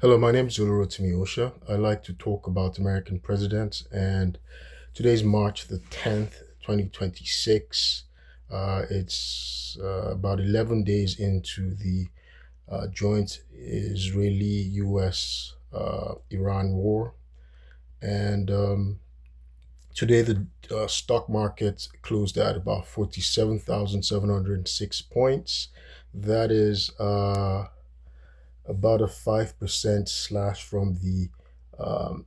Hello, my name is Osha. I like to talk about American presidents, and today's March the 10th, 2026. It's about 11 days into the joint Israeli US Iran war. And today, the stock market closed at about 47,706 points. That is about a 5% slash from um,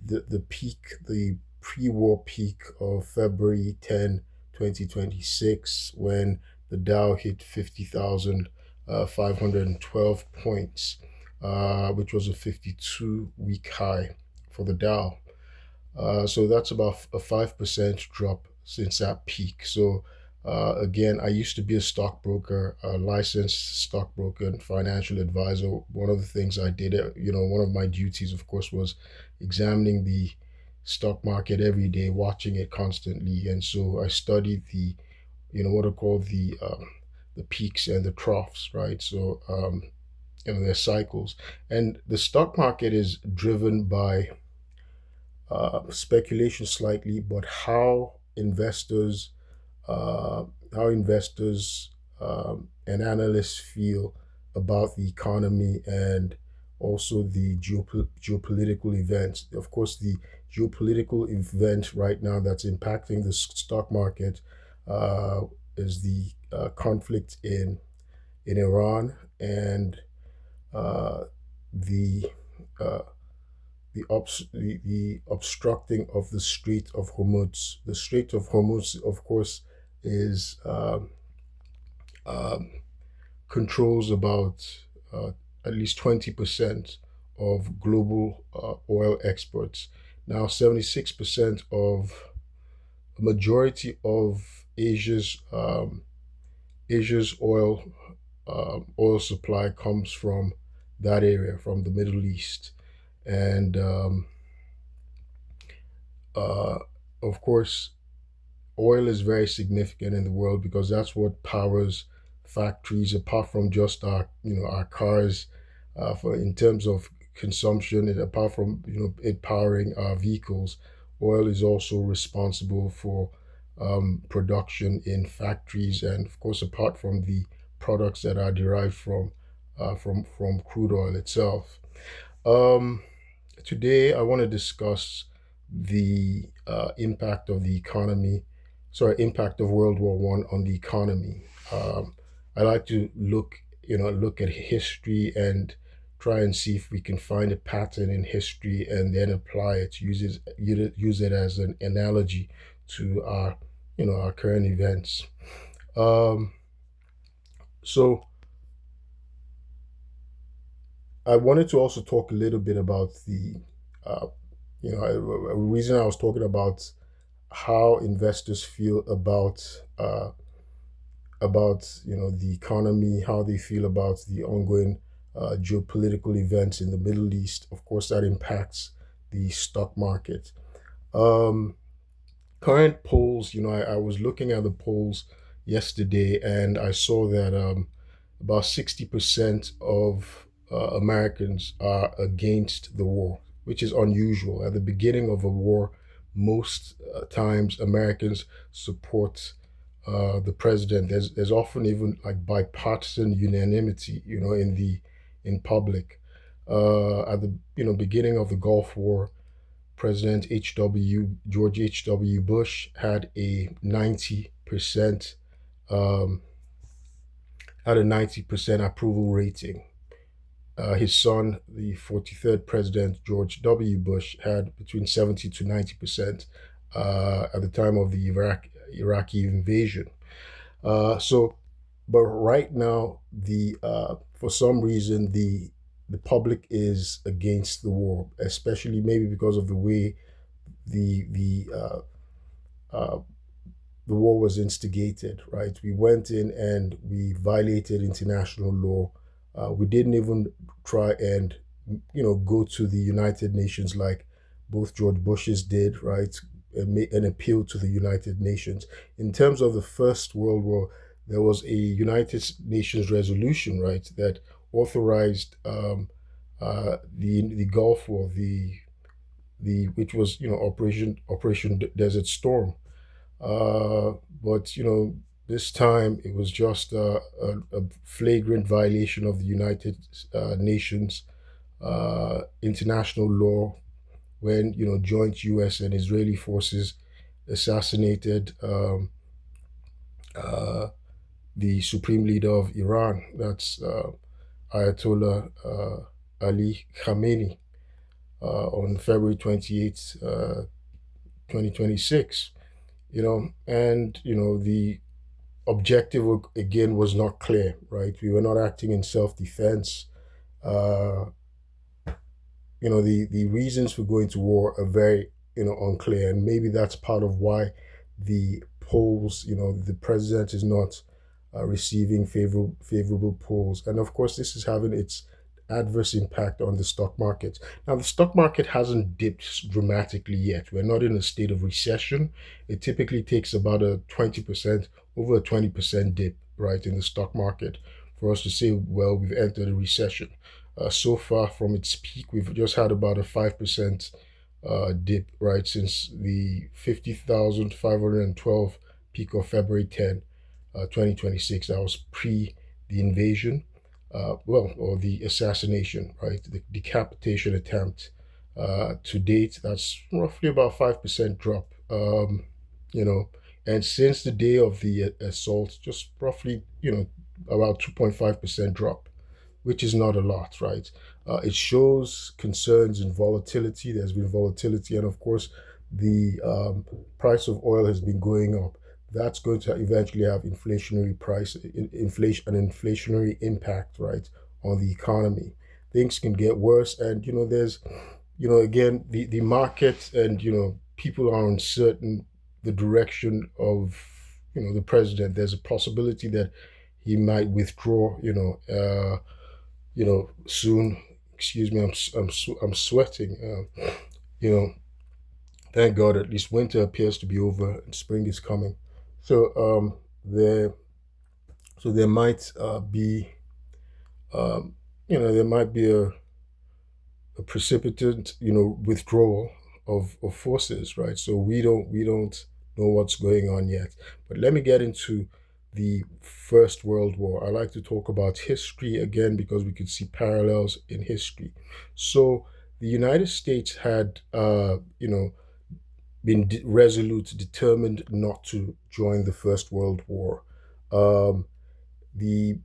the peak, the pre-war peak of February 10, 2026, when the Dow hit 50,512 points, which was a 52-week high for the Dow. So that's about a 5% drop since that peak. So again, I used to be a stockbroker, a licensed stockbroker and financial advisor. One of the things I did, one of my duties, of course, was examining the stock market every day, watching it constantly. And so I studied what are called the peaks and the troughs, right? So, their cycles. And the stock market is driven by speculation slightly, but uh, how investors and analysts feel about the economy and also the geopolitical events. Of course, the geopolitical event right now that's impacting the stock market uh, is the conflict in Iran and uh, the uh, the obstructing of the Strait of Hormuz. The Strait of Hormuz, of course, is um, controls about uh, at least 20% of global oil exports. Now, 76% of a majority of Asia's oil supply comes from that area, from the Middle East, and uh, of course, oil is very significant in the world because that's what powers factories. Apart from just our cars, for in terms of consumption, apart from it powering our vehicles, oil is also responsible for production in factories, and of course, apart from the products that are derived from crude oil itself. Um, Today, I want to discuss the impact of World War I on the economy. I like to look at history and try and see if we can find a pattern in history and then apply it, use it as an analogy to our current events. Um, so I wanted to also talk a little bit about uh, a reason I was talking about how investors feel about the economy, how they feel about the ongoing geopolitical events in the Middle East. Of course, that impacts the stock market. Um, Current polls, I was looking at the polls yesterday, and I saw that about 60% of Americans are against the war, which is unusual. At the beginning of a war, most times Americans support the president. There's often even like bipartisan unanimity, in public. At the beginning of the Gulf War, President George H.W. Bush um, had a 90% approval rating. His son, the 43rd President George W. Bush, had between 70 to 90% at the time of the Iraqi invasion. So, but right now, the for some reason the public is against the war, especially maybe because of the way the the uh, uh, the war was instigated. Right, we went in and we violated international law. We didn't even try and go to the United Nations like both George Bush's did. Right, an appeal to the United Nations. In terms of the First World War, there was a United Nations resolution, right, that authorized the Gulf War, the which was Operation Desert Storm. Uh, but this time it was just a flagrant violation of the United Nations international law when joint U.S. and Israeli forces assassinated uh, the supreme leader of Iran. That's Ayatollah Ali Khamenei on February 28th, 2026. And the objective again was not clear, right? We were not acting in self-defense. Uh, the reasons for going to war are very unclear, and maybe that's part of why the polls, the president is not receiving favorable polls, and of course this is having its adverse impact on the stock market. Now the stock market hasn't dipped dramatically yet. We're not in a state of recession. It typically takes about a 20%, over a 20% dip, right, in the stock market for us to say, well, we've entered a recession. So far from its peak, we've just had about a 5% dip, right, since the 50,512 peak of February 10, 2026. That was pre the invasion, or the assassination, right, the decapitation attempt. To date, that's roughly about 5% drop. You know, and since the day of the assault, just roughly, about 2.5% drop, which is not a lot, right? It shows concerns and volatility. There's been volatility, and of course, the price of oil has been going up. That's going to eventually have an inflationary impact, right, on the economy. Things can get worse, and there's, again, the market, and people are uncertain the direction of the president. There's a possibility that he might withdraw, soon. Excuse me, I'm sweating. You know, thank God, at least winter appears to be over and spring is coming. So there might be, um, there might be a precipitant, withdrawal of forces, right? So we don't know what's going on yet. But let me get into the First World War. I like to talk about history again because we could see parallels in history. So the United States had, been resolute, determined not to join the First World War. Um, the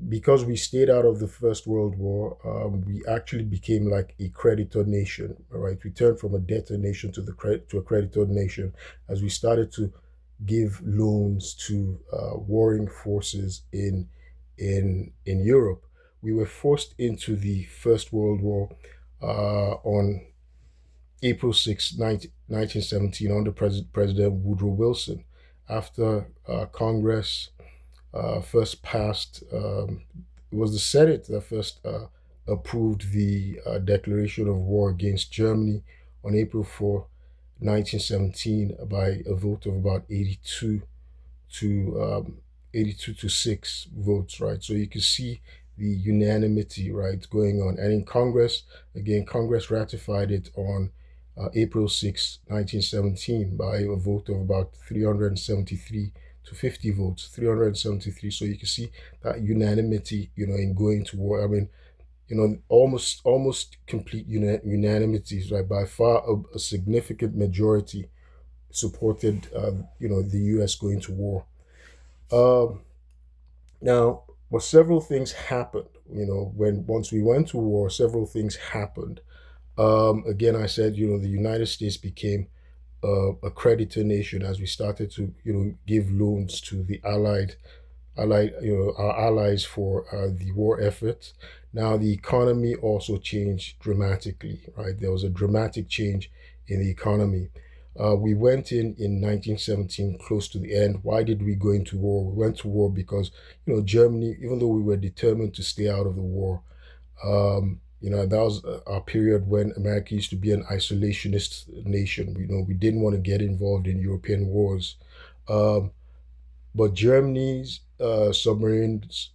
Because we stayed out of the First World War, we actually became like a creditor nation. All right, we turned from a debtor nation to a creditor nation as we started to give loans to warring forces in Europe. We were forced into the First World War on April 6, 1917, under President Woodrow Wilson, after Congress first passed. It was the Senate that first approved the declaration of war against Germany on April 4, 1917, by a vote of about 82 to 6 votes, right? So you can see the unanimity, right, going on. And in Congress, again, Congress ratified it on April 6, 1917, by a vote of about 373 to 50 votes, 373. So you can see that unanimity, in going to war. I mean, almost complete unanimity, right? By far, a significant majority supported, the U.S. going to war. Um, Now, but several things happened. When once we went to war, several things happened. Again, I said, the United States became a creditor nation as we started to, give loans to the our allies for the war effort. Now, the economy also changed dramatically, right? There was a dramatic change in the economy. We went in 1917, close to the end. Why did we go into war? We went to war because, Germany, even though we were determined to stay out of the war, that was our period when America used to be an isolationist nation. We didn't want to get involved in European wars. Um, but Germany's submarines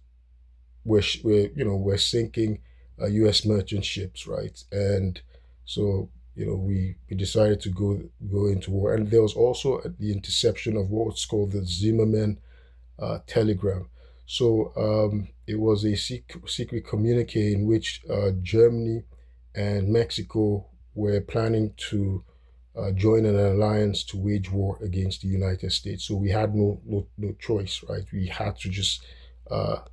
were sinking U.S. merchant ships, right? And so we decided to go into war, and there was also the interception of what's called the Zimmerman telegram. So it was a secret communique in which Germany and Mexico were planning to join an alliance to wage war against the United States. So we had no choice, right? We had to just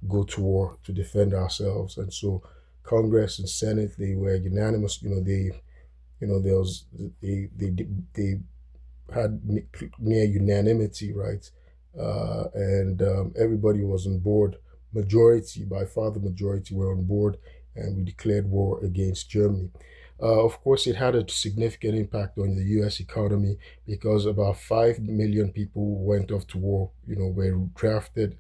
go to war to defend ourselves. And so Congress and Senate, they were unanimous. There was they had near unanimity, right? And everybody was on board. Majority, by far the majority, were on board, and we declared war against Germany. Of course, it had a significant impact on the U.S. economy because about 5 million people went off to war. Were drafted,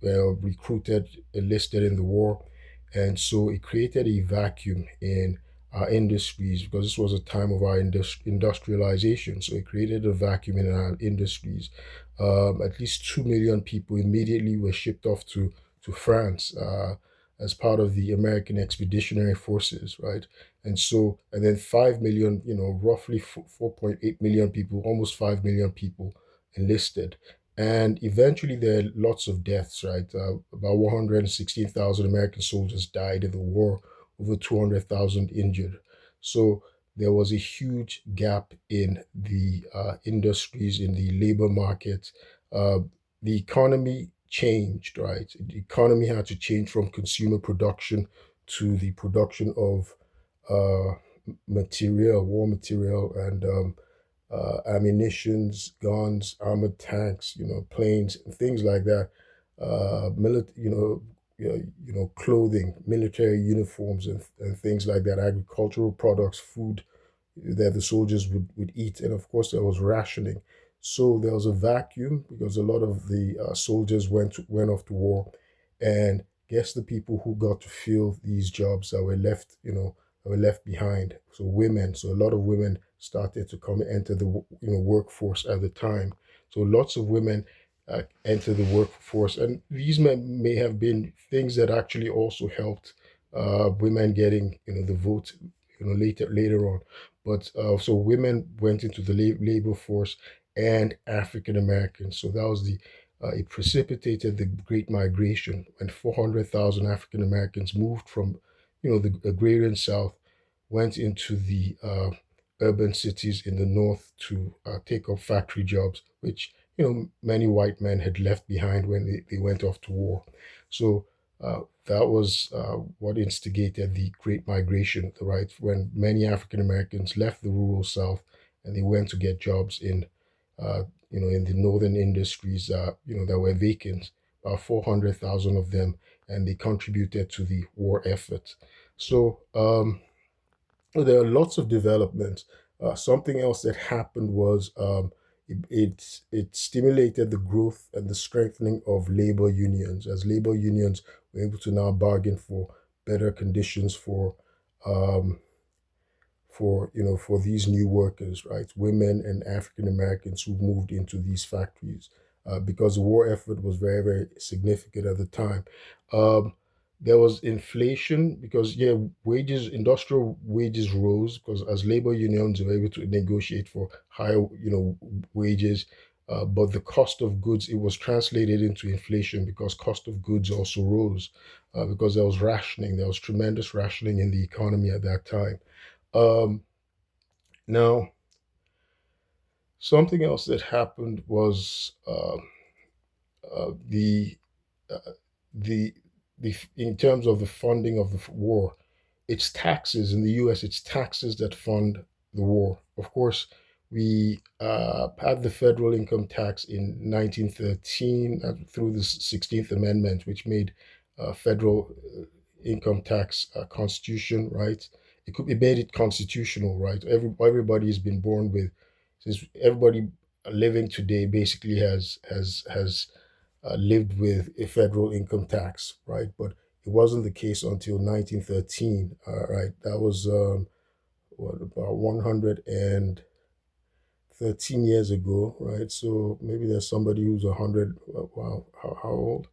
recruited, enlisted in the war. And so it created a vacuum in our industries because this was a time of our industrialization. So it created a vacuum in our industries. At least 2 million people immediately were shipped off to France as part of the American Expeditionary Forces, right? And then 5 million, roughly 4.8 million people, almost 5 million people enlisted. And eventually, there are lots of deaths, right? About 116,000 American soldiers died in the war, over 200,000 injured. So there was a huge gap in the industries, in the labor market. Uh, the economy changed, right? The economy had to change from consumer production to the production of uh, material, war material, and ammunitions, guns, armored tanks, planes, and things like that. Clothing, military uniforms, and things like that. Agricultural products, food that the soldiers would eat, and of course there was rationing. So there was a vacuum because a lot of the soldiers went off to war, and guess the people who got to fill these jobs that were left, that were left behind. So women. So a lot of women started to come enter the workforce at the time. So lots of women enter the workforce, and these may have been things that actually also helped women getting the vote later on. But so women went into the labor force and African Americans. So that was it precipitated the Great Migration, and 400,000 African Americans moved from the agrarian South, went into the urban cities in the north to take up factory jobs, which many white men had left behind when they went off to war. So that was what instigated the Great Migration, right? When many African Americans left the rural South and they went to get jobs uh, in the northern industries, that were vacant. About 400,000 of them, and they contributed to the war effort. So there are lots of developments. Something else that happened was it stimulated the growth and the strengthening of labor unions, as labor unions were able to now bargain for better conditions um, for these new workers, right? Women and African Americans who moved into these factories, because the war effort was very, very significant at the time. Um, there was inflation because wages, industrial wages rose because as labor unions were able to negotiate for higher, wages. But the cost of goods, it was translated into inflation because cost of goods also rose, because there was rationing. There was tremendous rationing in the economy at that time. Um, Now, something else that happened was the uh, the in terms of the funding of the war, it's taxes in the U.S. It's taxes that fund the war. Of course, we had the federal income tax in 1913 through the 16th Amendment, which made federal income tax constitution, right? It made it constitutional, right? Everybody has been born with, since everybody living today basically has lived with a federal income tax, right? But it wasn't the case until 1913, right? That was what, about 113 years ago, right? So maybe there's somebody who's 100. Wow, how old?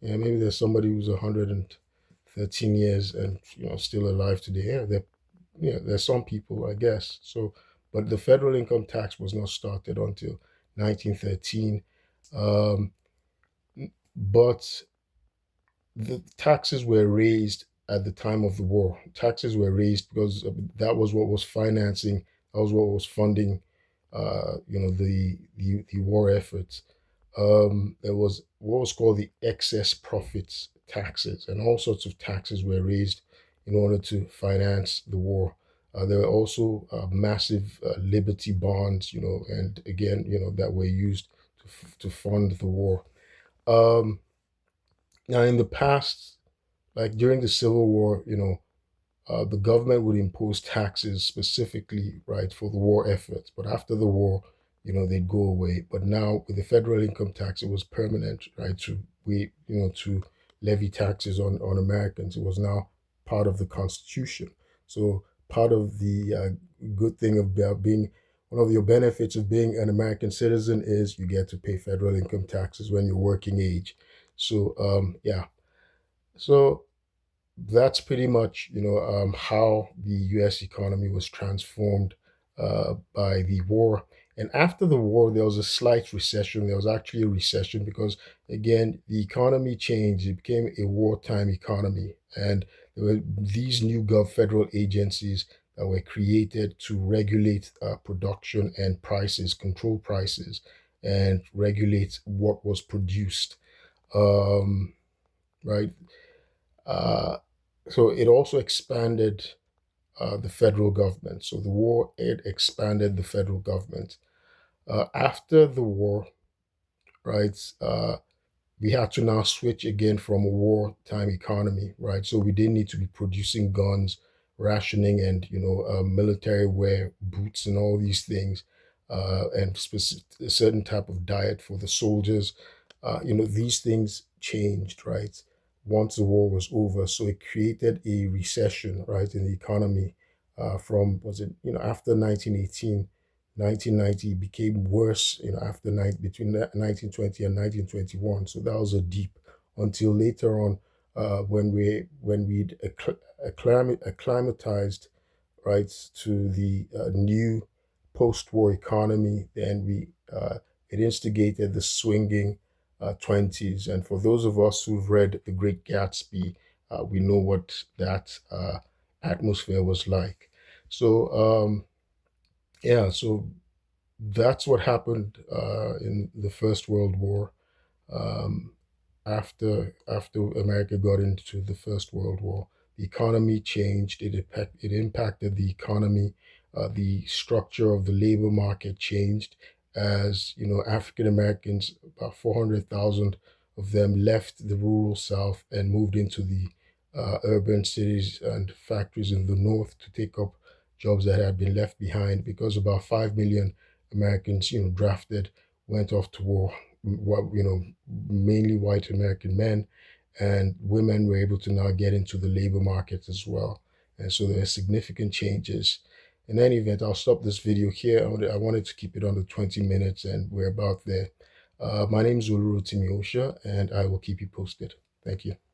Yeah, maybe there's somebody who's 113 13 years and still alive today. There's some people, I guess. So, but the federal income tax was not started until 1913. Um, but the taxes were raised at the time of the war. Taxes were raised because that was what was financing, that was what was funding, the war efforts. There was what was called the excess profits taxes, and all sorts of taxes were raised in order to finance the war. There were also massive liberty bonds, and again, that were used to fund the war. Um, Now, in the past, like during the Civil War, the government would impose taxes specifically, right, for the war efforts. But after the war, they'd go away. But now with the federal income tax, it was permanent, right, to levy taxes on Americans. It was now part of the Constitution. So part of the good thing about being one of your benefits of being an American citizen is you get to pay federal income taxes when you're working age. So yeah, so that's pretty much how the U.S. economy was transformed by the war. And after the war, there was a slight recession. There was actually a recession because again, the economy changed. It became a wartime economy, and there were these new federal agencies that were created to regulate production and prices, control prices, and regulate what was produced. Um, right. Uh, so it also expanded the federal government. So the war, it expanded the federal government. After the war, right, we had to now switch again from a wartime economy, right? So we didn't need to be producing guns, rationing, and military wear, boots, and all these things, and a certain type of diet for the soldiers. These things changed, right? Once the war was over, so it created a recession, right, in the economy. From was it after 1918, 1990 became worse, after between 1920 and 1921. So that was a deep until later on, when we'd acclimatized, right, to the new post-war economy. Then it instigated the swinging 20s. And for those of us who've read The Great Gatsby, we know what that atmosphere was like. So yeah, so that's what happened in the First World War. Um, after America got into the First World War, the economy changed. It impacted the economy. The structure of the labor market changed as African Americans, about 400,000 of them left the rural South and moved into the urban cities and factories in the North to take up jobs that had been left behind because about 5 million Americans, drafted, went off to war. Mainly white American men, and women were able to now get into the labor market as well. And so there are significant changes. In any event, I'll stop this video here. I wanted to keep it under 20 minutes, and we're about there. My name is Osha, and I will keep you posted. Thank you.